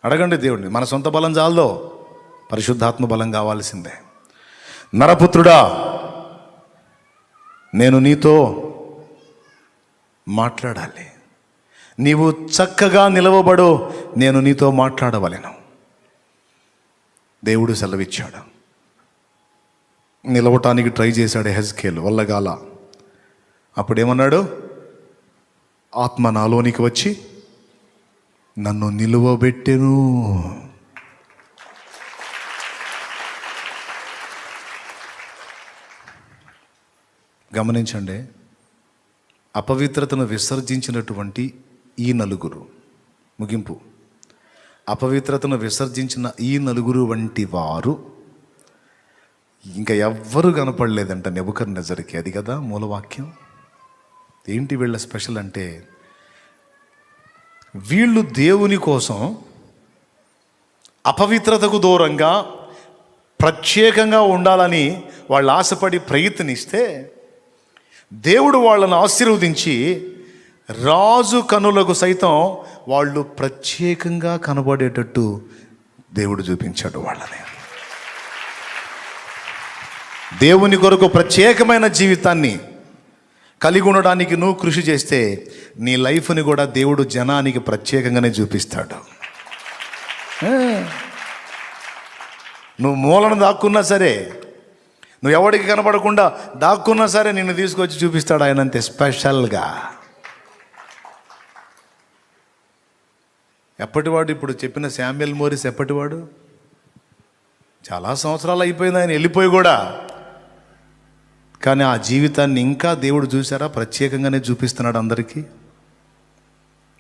అడగండి దేవుడిని. మన సొంత బలం చాలదో, పరిశుద్ధాత్మ బలం కావాల్సిందే. నరపుత్రుడా, నేను నీతో మాట్లాడాలి, నీవు చక్కగా నిలవబడు, నేను నీతో మాట్లాడవలెను. దేవుడు సెలవిచ్చాడు. నిలవటానికి ట్రై చేశాడు హెజ్కేలు, వల్లగాల. అప్పుడేమన్నాడు? ఆత్మ నాలోనికి వచ్చి నన్ను నిలువబెట్టెను. గమనించండి, అపవిత్రతను విసర్జించినటువంటి ఈ నలుగురు, ముగింపు, అపవిత్రతను విసర్జించిన ఈ నలుగురు వంటి వారు ఇంకా ఎవ్వరూ కనపడలేదంట నెబుకద్నెజరుకి. అది కదా మూలవాక్యం. ఏంటి వీళ్ళ స్పెషల్ అంటే, వీళ్ళు దేవుని కోసం అపవిత్రతకు దూరంగా ప్రత్యేకంగా ఉండాలని వాళ్ళు ఆశపడి ప్రయత్నిస్తే, దేవుడు వాళ్ళను ఆశీర్వదించి రాజు కనులకు సైతం వాళ్ళు ప్రత్యేకంగా కనబడేటట్టు దేవుడు చూపించాడు వాళ్ళని. దేవుని కొరకు ప్రత్యేకమైన జీవితాన్ని కలిగి ఉండడానికి నువ్వు కృషి చేస్తే నీ లైఫ్ని కూడా దేవుడు జనానికి ప్రత్యేకంగానే చూపిస్తాడు. నువ్వు మూలను దాక్కున్నా సరే, నువ్వు ఎవరికి కనపడకుండా దాక్కున్నా సరే నిన్ను తీసుకొచ్చి చూపిస్తాడు ఆయన, అంతే స్పెషల్గా. ఎప్పటివాడు? ఇప్పుడు చెప్పిన శామ్యుయల్ మోరిస్ ఎప్పటివాడు? చాలా సంవత్సరాలు అయిపోయింది ఆయన వెళ్ళిపోయి కూడా. కానీ ఆ జీవితాన్ని ఇంకా దేవుడు చూసారా, ప్రత్యేకంగానే చూపిస్తున్నాడు అందరికీ.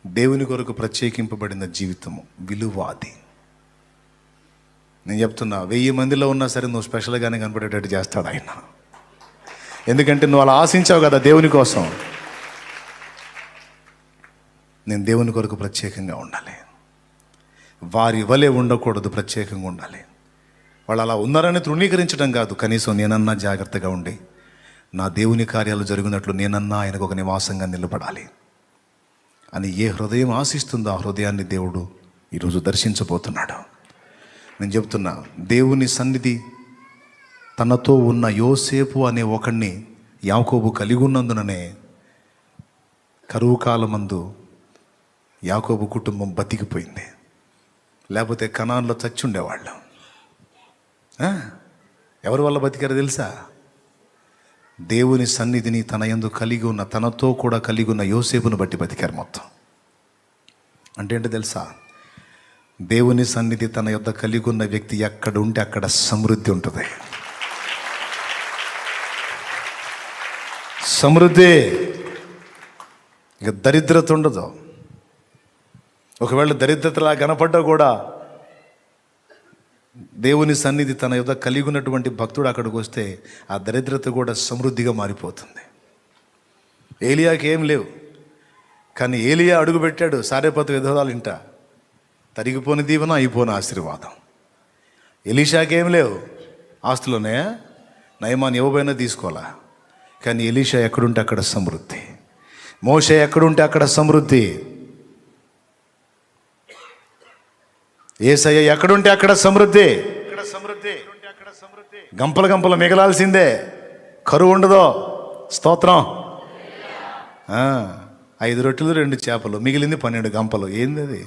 దేవుని కొరకు ప్రత్యేకింపబడిన జీవితము విలువాది. నేను చెప్తున్నా, 1000 మందిలో ఉన్నా సరే నువ్వు స్పెషల్గానే కనపడేటట్టు చేస్తాడు ఆయన. ఎందుకంటే నువ్వు అలా ఆశించావు కదా దేవుని కోసం. నేను దేవుని కొరకు ప్రత్యేకంగా ఉండాలి, వారి వలె ఉండకూడదు, ప్రత్యేకంగా ఉండాలి. వాళ్ళు అలా ఉన్నారని తృణీకరించడం కాదు, కనీసం నేనన్నా జాగ్రత్తగా ఉండి నా దేవుని కార్యాలు జరిగినట్లు నేనన్నా ఆయనకు ఒక నివాసంగా నిలబడాలి అని ఏ హృదయం ఆశిస్తుందో ఆ హృదయాన్ని దేవుడు ఈరోజు దర్శించబోతున్నాడు. నేను చెప్తున్నా, దేవుని సన్నిధి తనతో ఉన్న యోసేపు అనే ఒకడిని యాకోబు కలిగి ఉన్నందుననే కరువు కాలమందు యాకోబు కుటుంబం బతికిపోయింది. లేకపోతే కనాన్లో చచ్చి ఉండేవాళ్ళు. ఎవరి వల్ల బతికారో తెలుసా? దేవుని సన్నిధిని తన యందు కలిగి ఉన్న, తనతో కూడా కలిగి ఉన్న యోసేపును బట్టి బతికారు మొత్తం. అంటే ఏంటో తెలుసా? దేవుని సన్నిధి తన యొద్ద కలిగి ఉన్న వ్యక్తి ఎక్కడ ఉంటే అక్కడ సమృద్ధి ఉంటుంది. సమృద్ధి, ఇక దరిద్రత ఉండదు. ఒకవేళ దరిద్రతలా కనపడ్డా కూడా దేవుని సన్నిధి తన యొద్ద కలిగి ఉన్నటువంటి భక్తుడు అక్కడికి వస్తే ఆ దరిద్రత కూడా సమృద్ధిగా మారిపోతుంది. ఏలియాకి ఏం లేవు, కానీ ఏలియా అడుగుపెట్టాడు సారెపతు విధవరాలు ఇంట. తరిగిపోని దీవెన, అయిపోని ఆశీర్వాదం. ఎలీషాకి ఏం లేవు, ఆస్తులోనే నయమాన్ ఇవ్వబోయినా తీసుకోవాలా, కానీ ఎలీషా ఎక్కడుంటే అక్కడ సమృద్ధి. మోషే ఎక్కడుంటే అక్కడ సమృద్ధి. యేసయ్య ఎక్కడుంటే అక్కడ సమృద్ధి. గంపల గంపలు మిగలాల్సిందే, కరువు ఉండదో. స్తోత్రం. 5 రొట్టెలు 2 చేపలు, మిగిలింది 12 గంపలు. ఏంది అది?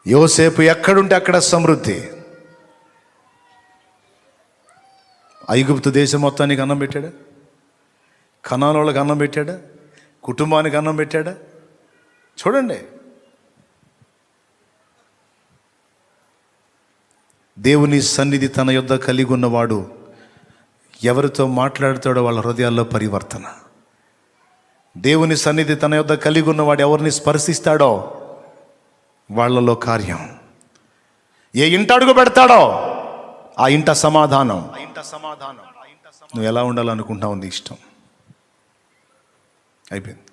యోసేపు ఎక్కడుంటే అక్కడ సమృద్ధి. ఐగుప్తు దేశం మొత్తానికి అన్నం పెట్టాడా? కనాను వాళ్ళకి అన్నం పెట్టాడా? కుటుంబానికి అన్నం పెట్టాడా? చూడండి, దేవుని సన్నిధి తన యొద్ద కలిగి ఉన్నవాడు ఎవరితో మాట్లాడుతాడో వాళ్ళ హృదయాల్లో పరివర్తన. దేవుని సన్నిధి తన యొద్ద కలిగి ఉన్నవాడు ఎవరిని స్పర్శిస్తాడో వాళ్ళలో కార్యం. ఏ ఇంట అడుగు పెడతాడో ఆ ఇంట సమాధానం. నువ్వు ఎలా ఉండాలనుకుంటావు నీ ఇష్టం. అయిపోయింది.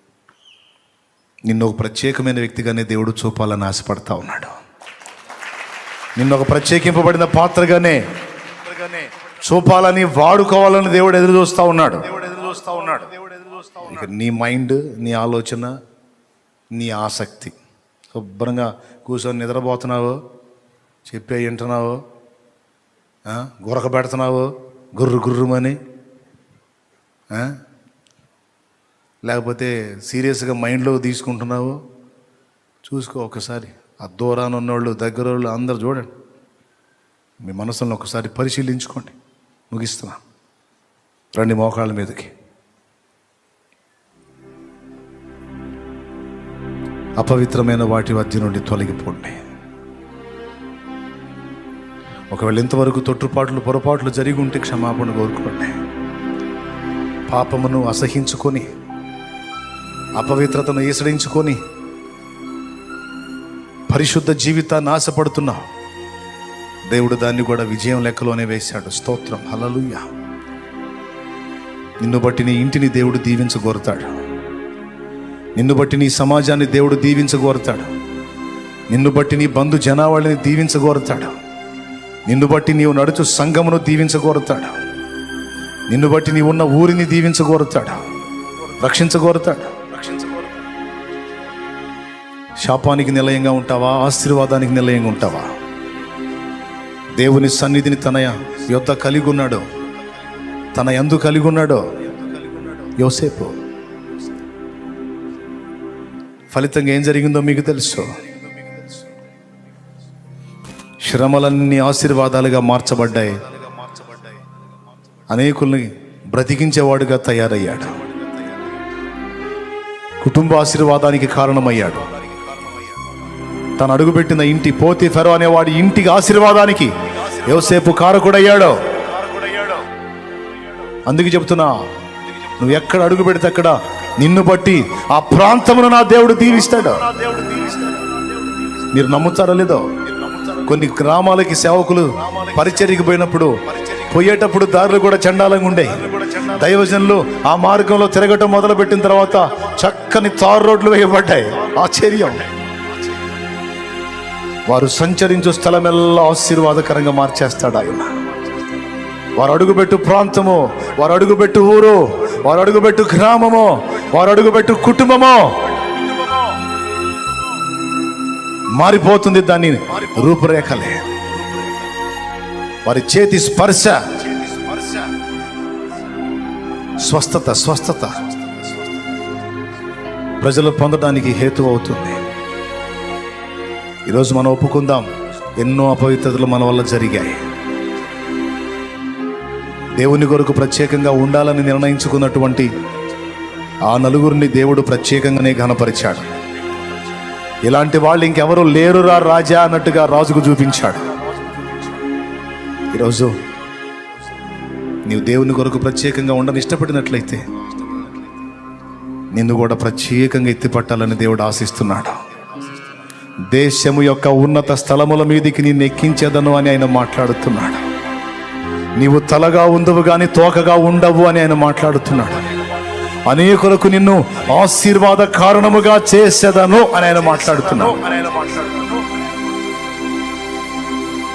నిన్ను ఒక ప్రత్యేకమైన వ్యక్తిగానే దేవుడు చూపాలని ఆశపడతా ఉన్నాడు. నిన్ను ఒక ప్రత్యేకింపబడిన పాత్రగానే చూపాలని, వాడుకోవాలని దేవుడు ఎదురు చూస్తూ ఉన్నాడు. ఇక నీ మైండ్, నీ ఆలోచన, నీ ఆసక్తి శుభ్రంగా కూర్చొని నిద్రపోతున్నావు, చెప్పే వింటున్నావు, గురక పెడుతున్నావు గుర్రుమని, లేకపోతే సీరియస్గా మైండ్లో తీసుకుంటున్నావు. చూసుకో ఒకసారి. ఆ దూరాన ఉన్నోళ్ళు దగ్గరోళ్ళు అందరు చూడండి, మీ మనసులను ఒకసారి పరిశీలించుకోండి. ముగిస్తున్నా, రండి మోకాళ్ళ మీదకి. అపవిత్రమైన వాటి మధ్య నుండి తొలగిపోండి. ఒకవేళ ఇంతవరకు తొట్టుపాట్లు పొరపాట్లు జరిగి ఉంటే క్షమాపణ కోరుకోండి. పాపమును అసహించుకొని, అపవిత్రతను ఈసడించుకొని పరిశుద్ధ జీవితాన్ని ఆశపడుతున్నావు. దేవుడు దాన్ని కూడా విజయం లెక్కలోనే వేశాడు. స్తోత్రం, హల్లెలూయా. నిన్ను బట్టి నీ ఇంటిని దేవుడు దీవించగోరుతాడు. నిన్ను బట్టి నీ సమాజాన్ని దేవుడు దీవించగోరుతాడు. నిన్ను బట్టి నీ బంధు జనావళిని దీవించగోరుతాడు. నిన్ను బట్టి నీవు నడుచు సంఘమును దీవించగోరుతాడు. నిన్ను బట్టి నీవు ఉన్న ఊరిని దీవించగోరుతాడు, రక్షించగోరుతాడు. శాపానికి నిలయంగా ఉంటావా, ఆశీర్వాదానికి నిలయంగా ఉంటావా? దేవుని సన్నిధిని తన యొద్ద కలిగి ఉన్నాడో, తన యందు కలిగి ఉన్నాడో యోసేపు. ఫలితంగా ఏం జరిగిందో మీకు తెలుసు. శ్రమలన్నీ ఆశీర్వాదాలుగా మార్చబడ్డాయి. అనేకుల్ని బ్రతికించేవాడుగా తయారయ్యాడు. కుటుంబ ఆశీర్వాదానికి కారణమయ్యాడు. తను అడుగుపెట్టిన ఇంటి, పోతీఫెరో అనేవాడి ఇంటికి ఆశీర్వాదానికి యోసేపు కారకుడయ్యాడు. అందుకే చెప్తున్నా, నువ్వు ఎక్కడ అడుగు పెడితే అక్కడ నిన్ను బట్టి ఆ ప్రాంతమును నా దేవుడు దీవిస్తాడు. మీరు నమ్ముతారో లేదో, కొన్ని గ్రామాలకి సేవకులు పరిచర్యకి పోయేటప్పుడు దారులు కూడా చండాలంగా ఉండే. దైవజనులు ఆ మార్గంలో తిరగటం మొదలుపెట్టిన తర్వాత చక్కని తారు రోడ్లు వేయబడ్డాయి. ఆశ్చర్యం. వారు సంచరించు స్థలమెల్లా ఆశీర్వాదకరంగా మార్చేస్తాడు ఆయన. వారు అడుగుపెట్టు ప్రాంతము, వారు అడుగుపెట్టు ఊరు, వారు అడుగుపెట్టు గ్రామము, వారు అడుగుపెట్టు కుటుంబము మారిపోతుంది. దాని రూపురేఖలే, వారి చేతి స్పర్శ, స్వస్థత ప్రజలు పొందడానికి హేతు అవుతుంది. ఈరోజు మనం ఒప్పుకుందాం, ఎన్నో అపవిత్రతలు మన వల్ల జరిగాయి. దేవుని కొరకు ప్రత్యేకంగా ఉండాలని నిర్ణయించుకున్నటువంటి ఆ నలుగురిని దేవుడు ప్రత్యేకంగానే ఘనపరిచాడు. ఇలాంటి వాళ్ళు ఇంకెవరూ లేరురా రాజా అన్నట్టుగా రాజుకు చూపించాడు. ఈరోజు నీవు దేవుని కొరకు ప్రత్యేకంగా ఉండని ఇష్టపడినట్లయితే నిన్ను కూడా ప్రత్యేకంగా ఎత్తిపట్టాలని దేవుడు ఆశిస్తున్నాడు. దేశము యొక్క ఉన్నత స్థలముల మీదికి నిన్ను ఎక్కించేదను అని ఆయన మాట్లాడుతున్నాడు. నీవు తలగా ఉండవు కానీ తోకగా ఉండవు అని ఆయన మాట్లాడుతున్నాడు. అనేకులకు నిన్ను ఆశీర్వాద కారణముగా చేసేదను అని ఆయన మాట్లాడుతున్నాడు.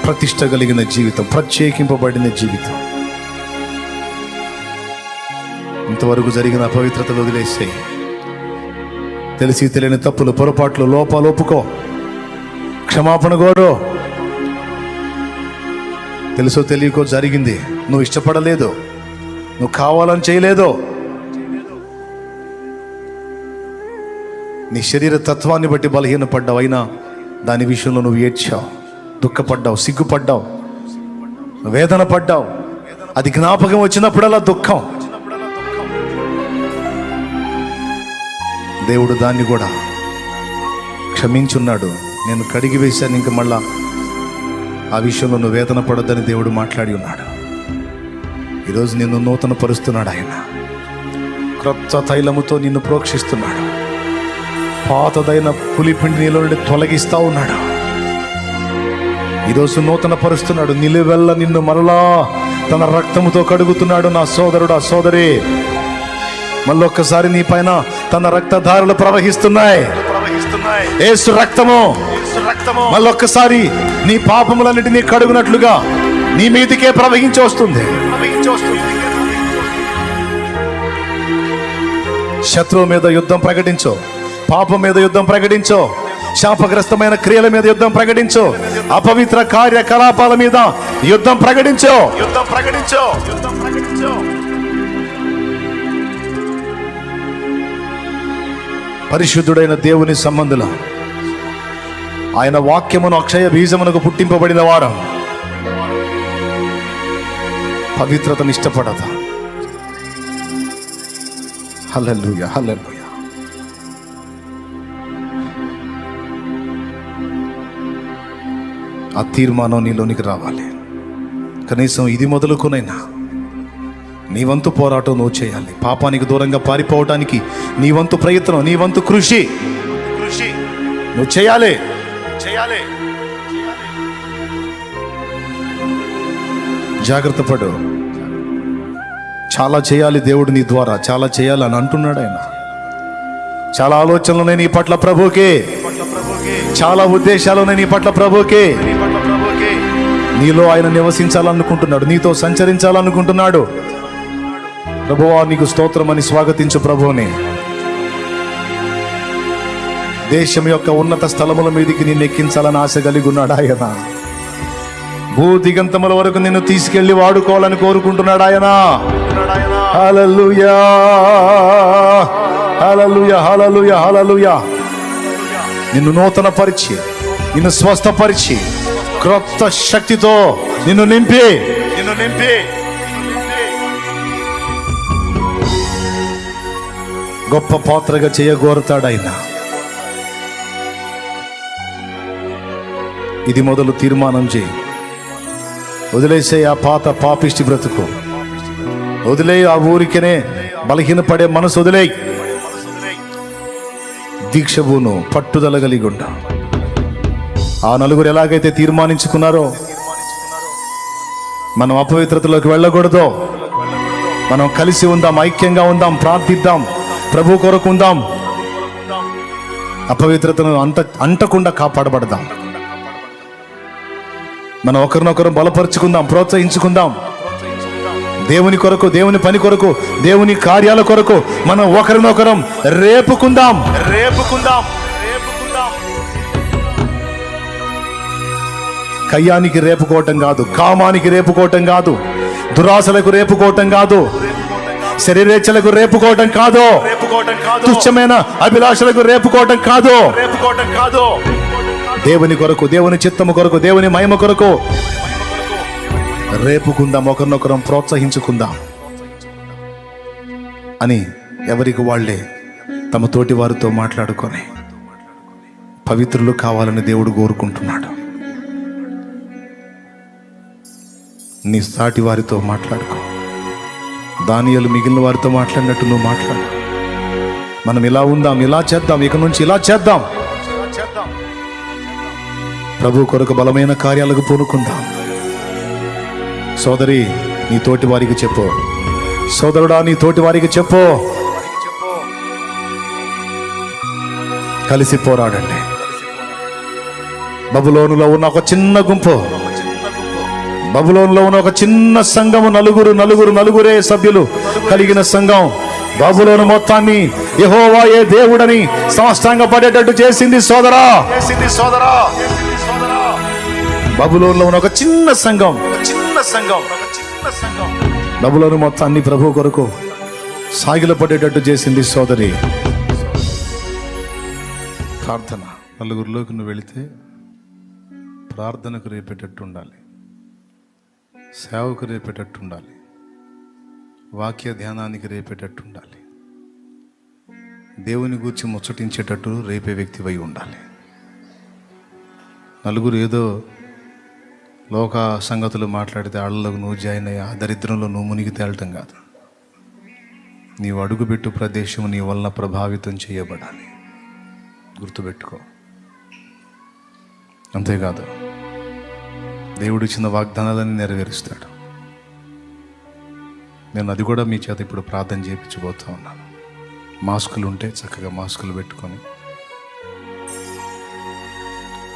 ప్రతిష్ట కలిగిన జీవితం, ప్రత్యేకింపబడిన జీవితం. ఇంతవరకు జరిగిన అపవిత్రతలు వదిలేసే, తెలిసి తెలియని తప్పులు, పొరపాట్లు, లోపాలు ఒప్పుకో, క్షమాపణ కోరు. తెలుసో తెలియకో జరిగింది, నువ్వు ఇష్టపడలేదు, నువ్వు కావాలని చేయలేదు. నీ శరీర తత్వాన్ని బట్టి బలహీనపడ్డావు. అయినా దాని విషయంలో నువ్వు ఏడ్చావు, దుఃఖపడ్డావు, సిగ్గుపడ్డావు, వేదన పడ్డావు. అది జ్ఞాపకం వచ్చినప్పుడల్లా దుఃఖం. దేవుడు దాన్ని కూడా క్షమించున్నాడు. నేను కడిగి వేశాను, ఇంక మళ్ళా ఆ విషయంలో నువ్వు వేదన పడొద్దని దేవుడు మాట్లాడి ఉన్నాడు. ఈరోజు నిన్ను నూతన పరుస్తున్నాడు ఆయన. క్రొత్త తైలముతో నిన్ను ప్రోక్షిస్తున్నాడు. పాతదైన పులిపిండి నీలో నుండి తొలగిస్తా ఉన్నాడు. ఈరోజు నూతన పరుస్తున్నాడు. నిలువెల్ల నిన్ను మరలా తన రక్తముతో కడుగుతున్నాడు. నా సోదరుడు, ఆ సోదరి, మళ్ళొక్కసారి నీ పైన తన రక్తధారలు ప్రవహిస్తున్నాయి. యేసు రక్తము మళ్ళొక్కసారి నీ పాపములన్నిటినీ కడుగునట్లుగా నీ మీదికే ప్రవహించి వస్తుంది. శత్రువు మీద యుద్ధం ప్రకటించో, పాపం మీద యుద్ధం ప్రకటించో, శాపగ్రస్తమైన క్రియల మీద యుద్ధం ప్రకటించు. అపవిత్ర కార్యకలాపాల మీద యుద్ధం ప్రకటించు. పరిశుద్ధుడైన దేవుని సంబంధులు, ఆయన వాక్యమును అక్షయ బీజమునకు పుట్టింపబడిన వారు పవిత్రతను ఇష్టపడత. హల్లెలూయా, హల్లెలూయా. ఆ తీర్మానం నీలోనికి రావాలి. కనీసం ఇది మొదలుకొనైనా నీ వంతు పోరాటం నువ్వు చేయాలి. పాపానికి దూరంగా పారిపోవటానికి నీ వంతు ప్రయత్నం, నీ వంతు కృషి నువ్వు చేయాలి. జాగ్రత్త పడు. చాలా చేయాలి దేవుడు నీ ద్వారా, చాలా చేయాలని అంటున్నాడు ఆయన. చాలా ఆలోచనలున్నాయి నీ పట్ల ప్రభుకే, చాలా ఉద్దేశాలున్నాయి నీ పట్ల ప్రభుకే. నీలో ఆయన నివసించాలనుకుంటున్నాడు, నీతో సంచరించాలనుకుంటున్నాడు. ప్రభువా నీకు స్తోత్రం అని స్వాగతించు ప్రభువుని. దేశం యొక్క ఉన్నత స్థలముల మీదకి నిన్ను ఎక్కించాలని ఆశ కలిగి ఉన్నాడు ఆయన. భూదిగంతముల వరకు నిన్ను తీసుకెళ్లి వాడుకోవాలని కోరుకుంటున్నాడు ఆయన. హల్లెలూయా, హల్లెలూయా, హల్లెలూయా, హల్లెలూయా. నిన్ను నూతన పరిచి, నిన్ను స్వస్థపరిచి, క్రొత్త శక్తితో నిన్ను నింపి గొప్ప పాత్రగా చేయగోరుతాడు ఆయన. ఇది మొదలు తీర్మానం చేయి. వదిలేసే ఆ పాత పాపిష్టి బ్రతుకు వదిలే, ఆ ఊరికనే బలహీనపడే మనసు వదిలే. దీక్షభూను పట్టుదల కలిగి ఉండ. ఆ నలుగురు ఎలాగైతే తీర్మానించుకున్నారో మనం అపవిత్రతలోకి వెళ్ళకూడదు. మనం కలిసి ఉందాం, ఐక్యంగా ఉందాం, ప్రార్థిద్దాం, ప్రభు కొరకు ఉందాం, అపవిత్రతను అంటకుండా కాపాడబడదాం. మనం ఒకరినొకరు బలపరుచుకుందాం, ప్రోత్సహించుకుందాం. దేవుని కొరకు, దేవుని పని కొరకు, దేవుని కార్యాల కొరకు మనం ఒకరినొకరం రేపుకుందాం. కయ్యానికి రేపుకోవటం కాదు, కామానికి రేపుకోవటం కాదు, దురాశలకు రేపుకోవటం కాదు, శరీరేచ్ఛలకు రేపుకోవటం కాదు, తుచ్చమైన అభిలాషలకు రేపుకోవటం కాదు. దేవుని కొరకు, దేవుని చిత్తము కొరకు, దేవుని మహిమ కొరకు రేపుకుందాం, ఒకరినొకరం ప్రోత్సహించుకుందాం అని ఎవరికి వాళ్లే తమ తోటి వారితో మాట్లాడుకొని పవిత్రులు కావాలని దేవుడు కోరుకుంటున్నాడు. నీ సాటి వారితో మాట్లాడుకో. దానియేలు మిగిలిన వారితో మాట్లాడినట్టు నువ్వు మాట్లాడు. మనం ఇలా ఉందాం, ఇలా చేద్దాం, ఇక నుంచి ఇలా చేద్దాం, ప్రభు కొరకు బలమైన కార్యాలకు పూనుకుందాం. సోదరి, నీ తోటి వారికి చెప్పు. సోదరుడా, నీ తోటి వారికి చెప్పు. కలిసి పోరాడండి. బబులోనులో ఉన్న ఒక చిన్న గుంపు, బబులోనులో ఉన్న ఒక చిన్న సంఘము, నలుగురే సభ్యులు కలిగిన సంఘం బబులోను మొత్తాన్ని యెహోవాయే దేవుడని సాష్టాంగపడేటట్టు చేసింది సోదరా. బబులోనులో ఉన్న ఒక చిన్న సంఘం బబులోను మొత్తాన్ని ప్రభు కొరకు సాగిలపడేటట్టు చేసింది సోదరి. ప్రార్థన. నలుగురిలోకి నువ్వు వెళితే ప్రార్థనకు రేపేటట్టు ఉండాలి, సేవకు రేపేటట్టు ఉండాలి, వాక్య ధ్యానానికి రేపేటట్టు ఉండాలి, దేవుని గూర్చి ముచ్చటించేటట్టు రేపే వ్యక్తివై ఉండాలి. నలుగురు ఏదో లోక సంగతులు మాట్లాడితే ఆళ్ళలోకి నువ్వు జాయిన్ అయ్యి ఆ దరిద్రంలో నువ్వు మునిగి తేలటం కాదు. నీవు అడుగుపెట్టు ప్రదేశం నీ వలన ప్రభావితం చేయబడాలి. గుర్తుపెట్టుకో. అంతేకాదు, దేవుడు ఇచ్చిన వాగ్దానాలన్నీ నెరవేరుస్తాడు. నేను అది కూడా మీ చేత ఇప్పుడు ప్రార్థన చేయించబోతా ఉన్నాను. మాస్కులు ఉంటే చక్కగా మాస్కులు పెట్టుకొని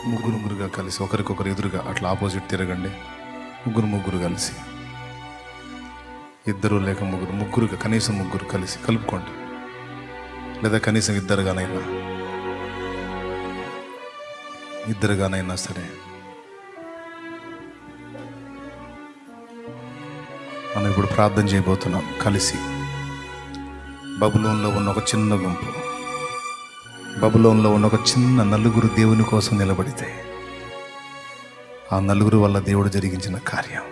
ముగ్గురుగా కలిసి ఒకరికొకరు ఎదురుగా అట్లా ఆపోజిట్ తిరగండి. ముగ్గురు కలిసి, ఇద్దరు లేక ముగ్గురుగా, కనీసం ముగ్గురు కలిసి కలుపుకోండి. లేదా కనీసం ఇద్దరుగానైనా ఇద్దరుగానైనా సరే మనం ఇప్పుడు ప్రార్థన చేయబోతున్నాం కలిసి. బబులోన్లో ఉన్న ఒక చిన్న గుంపు, బబులోన్లో ఉన్న ఒక చిన్న నలుగురు దేవుని కోసం నిలబడితే ఆ నలుగురు వల్ల దేవుడు జరిగించిన కార్యం.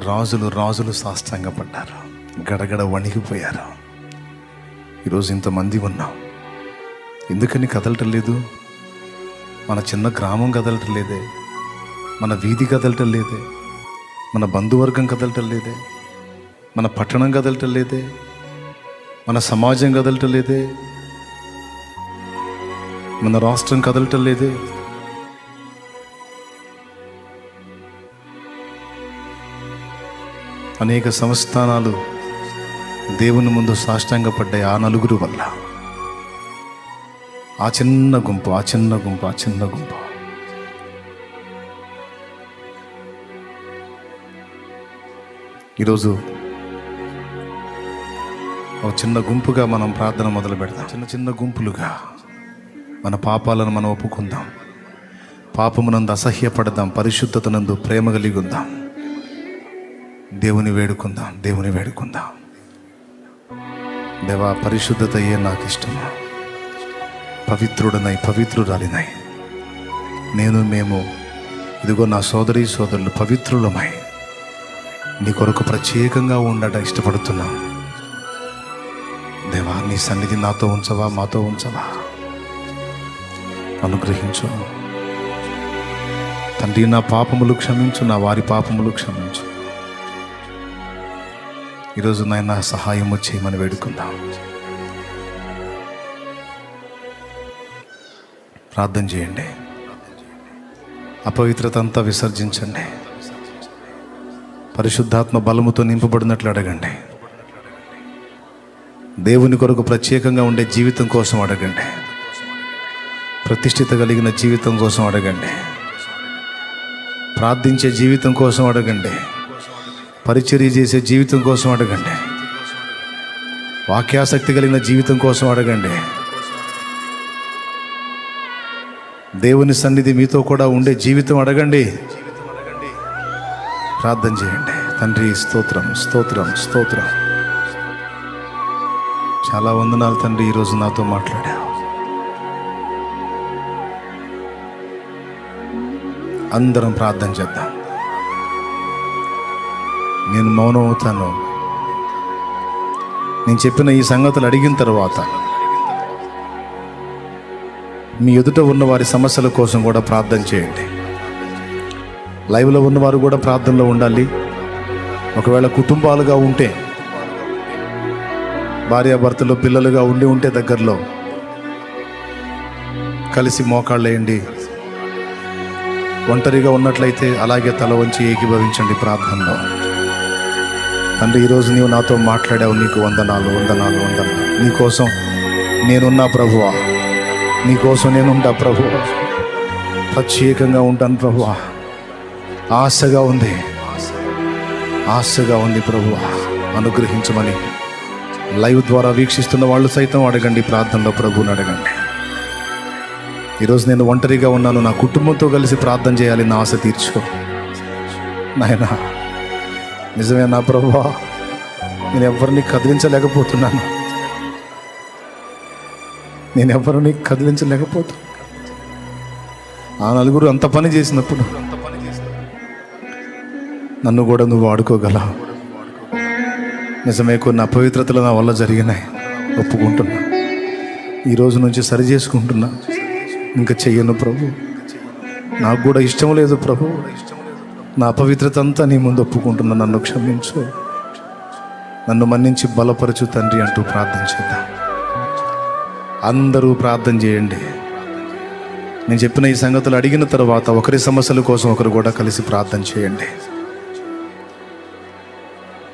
రాజులు సాష్టాంగపడ్డారు, గడగడ వణికిపోయారు. ఈరోజు ఇంతమంది ఉన్నాం, ఎందుకని కదలటం లేదు? మన చిన్న గ్రామం కదలటం లేదే, మన వీధి కదలటం లేదే, మన బంధువర్గం కదలటం లేదే, మన పట్టణం కదలటం లేదే, మన సమాజం కదలటం లేదే, మన రాష్ట్రం కదలటం లేదే. అనేక సంస్థానాలు దేవుని ముందు సాష్టాంగపడ్డాయి ఆ నలుగురు వల్ల. ఆ చిన్న గుంపు ఈరోజు ఒక చిన్న గుంపుగా మనం ప్రార్థన మొదలు పెడతాం. చిన్న గుంపులుగా మన పాపాలను మనం ఒప్పుకుందాం, పాపమునందు అసహ్యపడదాం, పరిశుద్ధతనందు ప్రేమ కలిగి ఉందాం, దేవుని వేడుకుందాం. దేవా, పరిశుద్ధతయే నాకు ఇష్టము, పవిత్రురాలినై మేము ఇదిగో నా సోదరులు పవిత్రులమై నీ కొరకు ప్రత్యేకంగా ఉండట ఇష్టపడుతున్నాం. దేవా, నీ సన్నిధి మాతో ఉంచవా, అనుగ్రహించు తండ్రి. నా పాపములు క్షమించు, నా వారి పాపములు క్షమించు. ఈరోజు నాయన సహాయము చేయమని వేడుకుందాం. ప్రార్థన చేయండి, అపవిత్రత అంతా విసర్జించండి, పరిశుద్ధాత్మ బలముతో నింపబడినట్లు అడగండి. దేవుని కొరకు ప్రత్యేకంగా ఉండే జీవితం కోసం అడగండి, ప్రతిష్ఠిత కలిగిన జీవితం కోసం అడగండి, ప్రార్థించే జీవితం కోసం అడగండి, పరిచర్య చేసే జీవితం కోసం అడగండి, వాక్యాసక్తి కలిగిన జీవితం కోసం అడగండి. దేవుని సన్నిధి మీతో కూడా ఉండే జీవితం అడగండి. ప్రార్థన చేయండి. తండ్రి, స్తోత్రం. చాలా వందనాలు తండ్రి, ఈరోజు నాతో మాట్లాడావు. అందరం ప్రార్థన చేద్దాం. నేను మౌనం అవుతాను. నేను చెప్పిన ఈ సంగతులు అడిగిన తర్వాత మీ ఎదుట ఉన్న వారి సమస్యల కోసం కూడా ప్రార్థన చేయండి. లైవ్లో ఉన్నవారు కూడా ప్రార్థనలో ఉండాలి. ఒకవేళ కుటుంబాలుగా ఉంటే, భార్యాభర్తలు పిల్లలుగా ఉంటే దగ్గరలో కలిసి మోకాళ్ళేయండి. ఒంటరిగా ఉన్నట్లయితే అలాగే తల వంచి ఏకీభవించండి ప్రార్థనలో. తండ్రి, ఈరోజు నీవు నాతో మాట్లాడావు, నీకు వందనాలు. నీకోసం నేనున్నా ప్రభువా, నీకోసం నేనుంటా ప్రభువా, ప్రత్యేకంగా ఉంటాను ప్రభువా. ఆశగా ఉంది ప్రభువా, అనుగ్రహించమని లైవ్ ద్వారా వీక్షిస్తున్న వాళ్ళు సైతం అడగండి. ప్రార్థనలో ప్రభువుని అడగండి. ఈరోజు నేను ఒంటరిగా ఉన్నాను, నా కుటుంబంతో కలిసి ప్రార్థన చేయాలి, నా ఆశ తీర్చుకో నాయనా. నిజమే నా ప్రభువా, నేను ఎవరిని కదిలించలేకపోతున్నాను. ఆ నలుగురు అంత పని చేసినప్పుడు నన్ను కూడా నువ్వు వాడుకోగలవు. నిజమే, కొన్ని అపవిత్రతలు నా వల్ల జరిగినాయి, ఒప్పుకుంటున్నా. ఈరోజు నుంచి సరి చేసుకుంటున్నా. ఇంకా చెయ్యను ప్రభు, నాకు కూడా ఇష్టం లేదు ప్రభు. నా అపవిత్రత అంతా నీ ముందు ఒప్పుకుంటున్నా, నన్ను క్షమించు, నన్ను మన్నించి బలపరచు తండ్రి అంటూ ప్రార్థన చేద్దాం. అందరూ ప్రార్థన చేయండి. నేను చెప్పిన ఈ సంగతులు అడిగిన తర్వాత ఒకరి సమస్యల కోసం ఒకరు కూడా కలిసి ప్రార్థన చేయండి.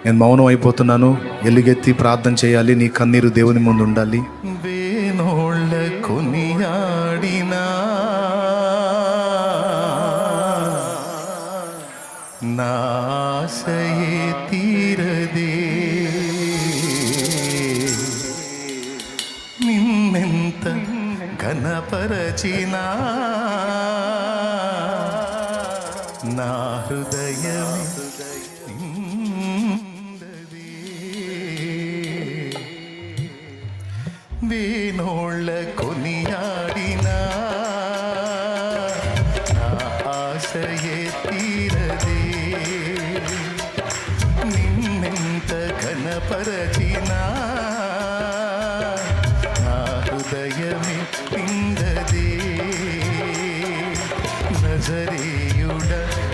నేను మౌనం అయిపోతున్నాను, ఎలుగెత్తి ప్రార్థన చేయాలి. నీ కన్నీరు దేవుని ముందు ఉండాలి. వేనోళ్ళ కొనియాడినా నాశయే తీరదే, నిన్నెంత ఘన ఘనపరచిన నా హృదయమే నిందది. వేణోళ్ళ కొనియాడిన నా ఆశయే తీరదే. నిన్నెంత ఘనపరచినా నా హృదయమే పిందదే. నజరేయుడ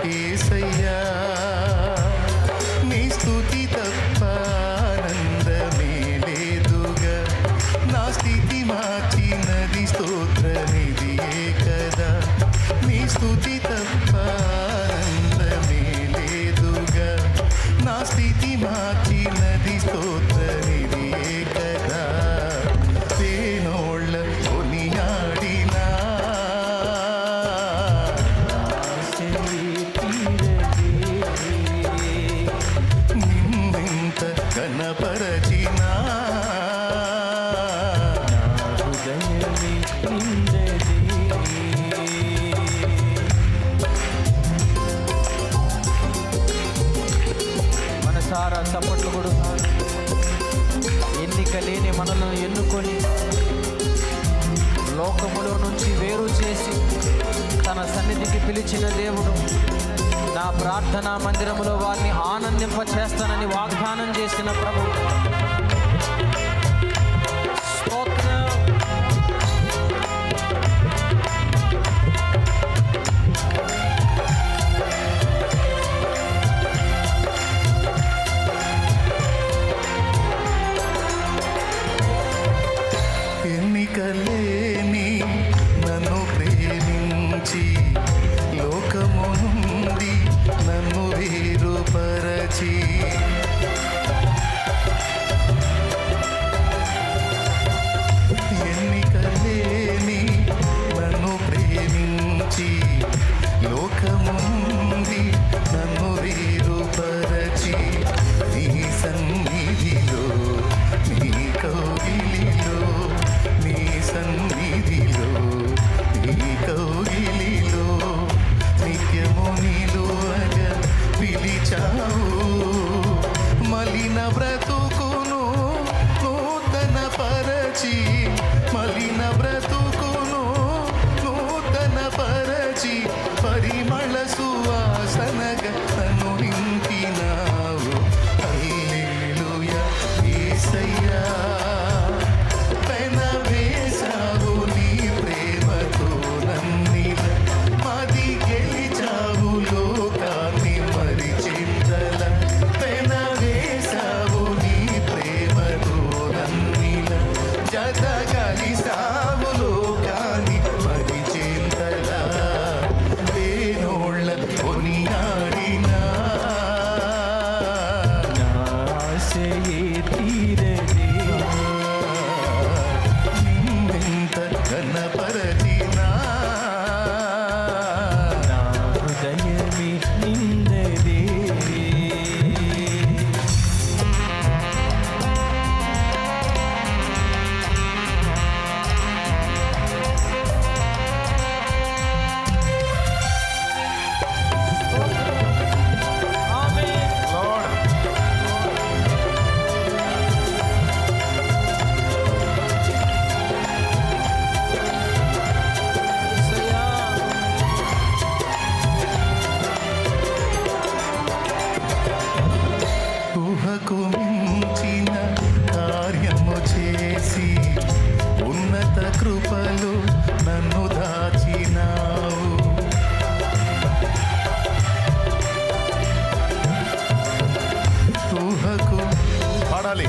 యేసయ్యా, నీ స్తుతి తప్ప ఆనందమే లేదుగా. నా స్థితి మార్చినది స్తోత్రనిధియే కదా. నీ స్తుతి తప్ప ఆనందమే లేదుగా. నా స్థితి మార్చినది స్తోత్రనిధియే కదా. వేణోళ్ళ కొనియాడినా నిన్నెంత ఘనపరచినా మనసారా చప్పట్లు కూడా ఎన్నిక లేని మనలను ఎన్నుకొని లోకములో నుంచి వేరు చేసి తన సన్నిధికి పిలిచిన దేవుడు నా ప్రార్థనా మందిరములో వారిని ఆనందింప చేస్తానని వాగ్దానం చేసిన ప్రభు. స్తోత్రం. ఎన్నికలేని నన్ను ప్రేమించి లోకము నుండి నన్ను వేరుపరచి ఎన్నికలేని నన్ను ప్రేమించి లోకము నుండి నన్ను వేరుపరచి నీ సన్నిధిలో నీ కౌగిలిలో నీ సన్నిధిలో నీ కౌగిలిలో నిత్యము నిలువగా పిలిచావు. మలిన బ్రతుకును నూతన పరచి, మలిన బ్రతుకును నూతన పరచి, పరిమళ సువాసనగా నన్ను నింపినావు. హల్లెలూయా యేసయ్యా, పెనవేశావు నీ ప్రేమతో నన్నిల. మది గెలిచావు లోకాన్ని మరిచిందల. పెనవేశావు నీ ప్రేమతో నన్నిల. జత కలిసావు లోకాన్ని మరిచిందల. వేణోళ్ళ కొనియాడినా ఆశయే తీరదే. నిన్నెంత ఘనపరచినా నా హృదయమే నిందదే. ఆమేన్. యేసయ్యా. ఊహకు మించిన కార్యము చేసి ఉన్నత కృపలు నన్ను దాచినావు. ఊహకు పాడాలి.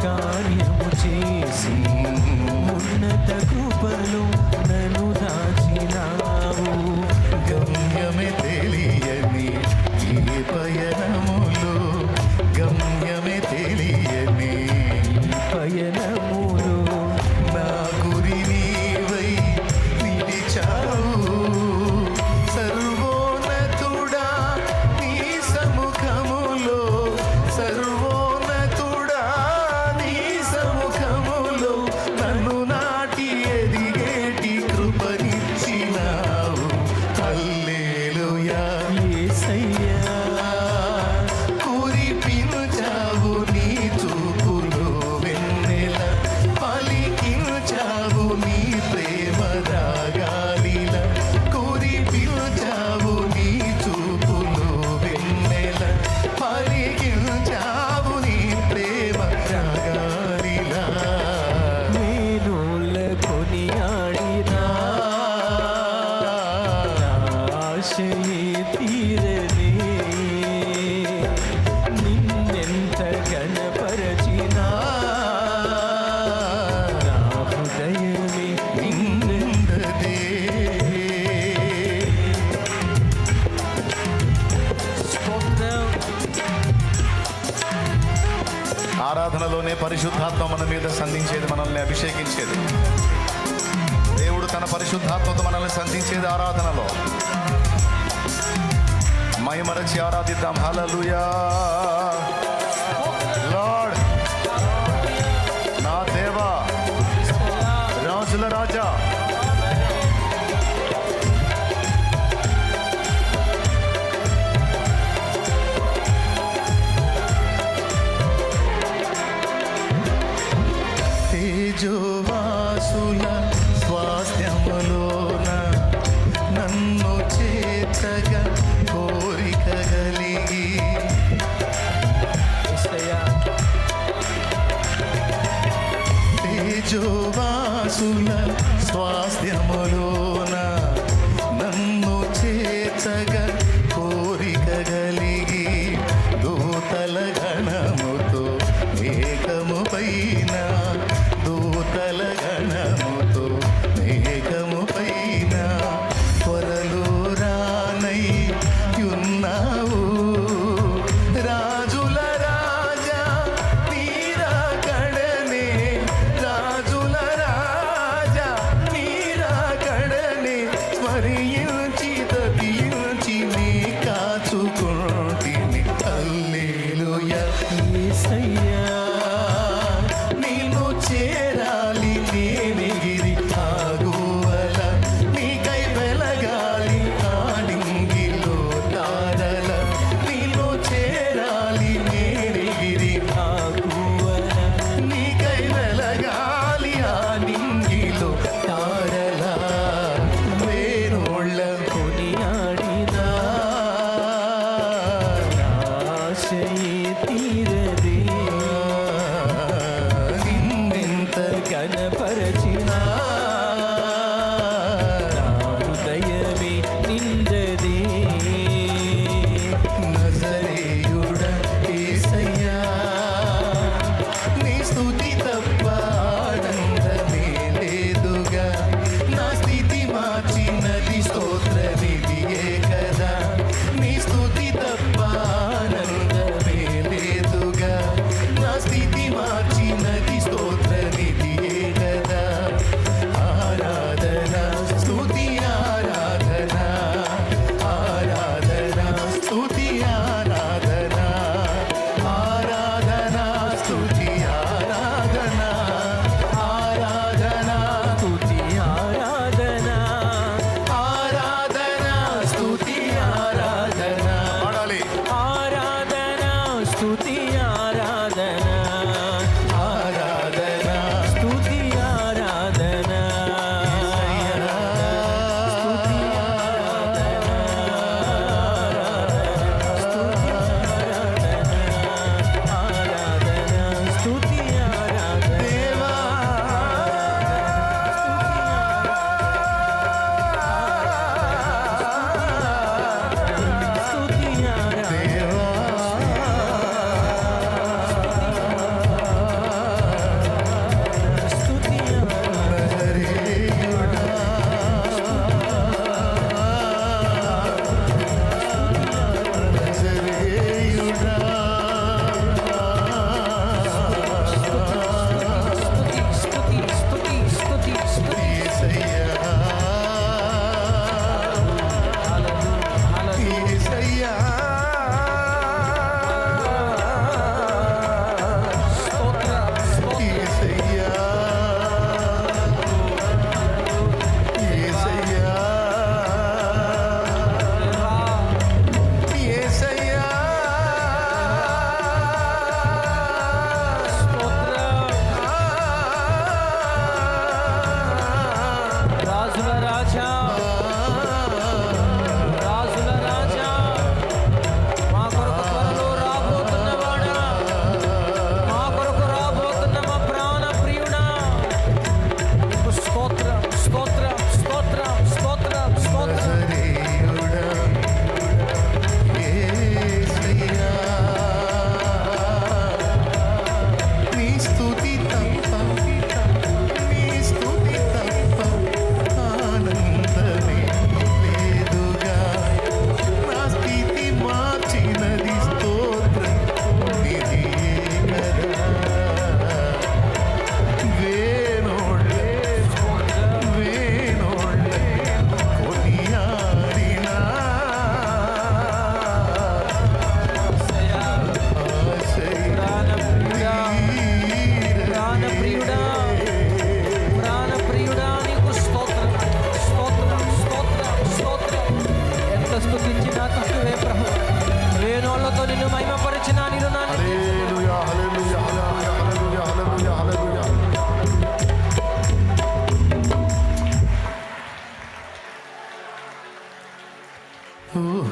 కార్యము చేసి ఉన్నత కృపలు నన్ను దాచినావు. గమ్యమే తెలియని ఈ పయనములో, గమ్యమే తెలియని పయనములో నా గురి నీవై నిలిచావు. సర్వోన్నతుడా నీ సముఖములో, సర్వోన్నతుడా నీ సముఖములో నన్ను నాటి ఎదిగే కాలమే పరిశుద్ధాత్మ మన మీద సంధించేది, మనల్ని అభిషేకించేది. దేవుడు తన పరిశుద్ధాత్మతో మనల్ని సంధించేది ఆరాధనలో. మైమరచి ఆరాధిద్దాం. హల్లెలూయా. లార్డ్, నా దేవా, రాజుల రాజా, తేజోవాసుల స్వాస్థ్యములోన నన్ను చేర్చగా కోరిక కలిగి. తేజోవాసుల స్వాస్థ్యములోన నన్ను చేర్చగా కోరిక కలిగి. దూతల గణముతో మేఘము పైన, దూతల గణముతో మేఘము పైన త్వరలో రానై ఉన్నావు. రాజుల రాజా నీరా కడనే, రాజుల రాజా నీరా కడనే.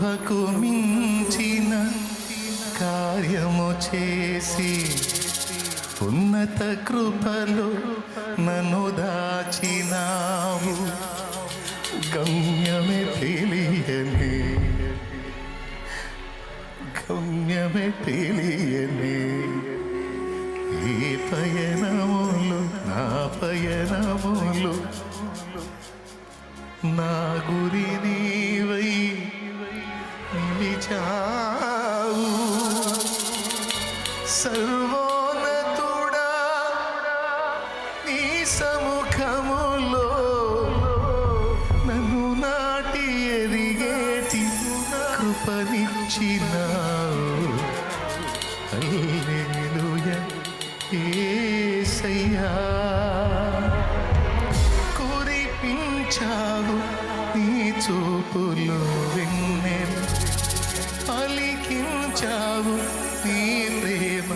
ఊహకు మించిన కార్యము చేసి ఉన్నత కృపలో నన్ను దాచినావు. గమ్యమే తెలియని ఈ పయనములు నా పయనములు నా గురి నీవై నిలిచావు. సర్వోన్నతుడా నీ సముఖములో నన్ను నాటి ఎదిగేటి కృపనిచ్చినావు. హల్లెలూయా యేసయ్యా. కురిపించావు నీ చూపులు వెన్నెల, పలికించావు నీ ప్రేమ